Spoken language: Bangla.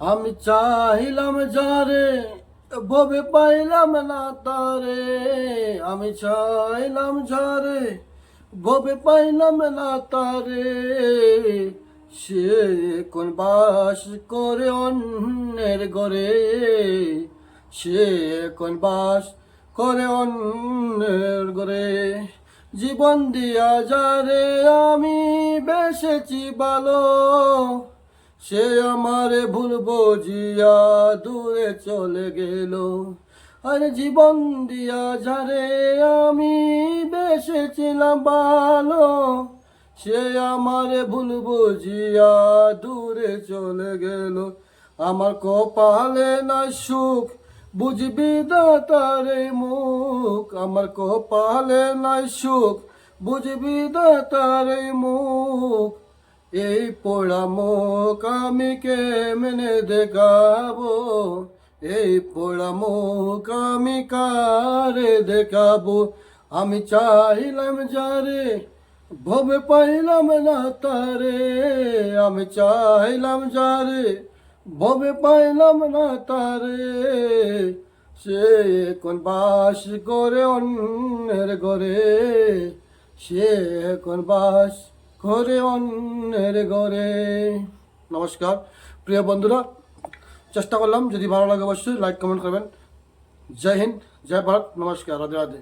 আমি চাইলাম যারে ভবে পাইলাম না তারে। আমি চাইলাম যারে ভবে পাইলাম না তারে। সে কোন বাস করে অন্যের ঘরে। সে কোন বাস করে অন্যের ঘরে। জীবন দিয়া যারে আমি বেসেছি ভালো, সে আমারে ভুল বুঝিয়া দূরে চলে গেল। আর জীবন দিয়া যারে আমি বেসেছিলাম ভালো, সে আমারে ভুল বুঝিয়া দূরে চলে গেল। আমার কপালে নাই সুখ, বুঝবি দাতারে মুখ। আমার কপালে নাই সুখ, বুঝবি দাতারে মুখ। এই পোড়া মুখ আমি কেমনে দেখাবো? এই পোড়া মুখ আমি কারে দেখাবো? আমি চাইলাম যারে ভবে পাইলাম না তারে। আমি চাইলাম যারে ভবে পাইলাম না তারে। সে কোন বাস করে অন্যের ঘরে। সে কোন বাস করে অন্যের ঘরে। নমস্কার প্রিয় বন্ধুরা, চেষ্টা করলাম, যদি ভালো লাগে অবশ্যই লাইক কমেন্ট করবেন। জয় হিন্দ, জয় ভারত, নমস্কার, রাধে রাধে।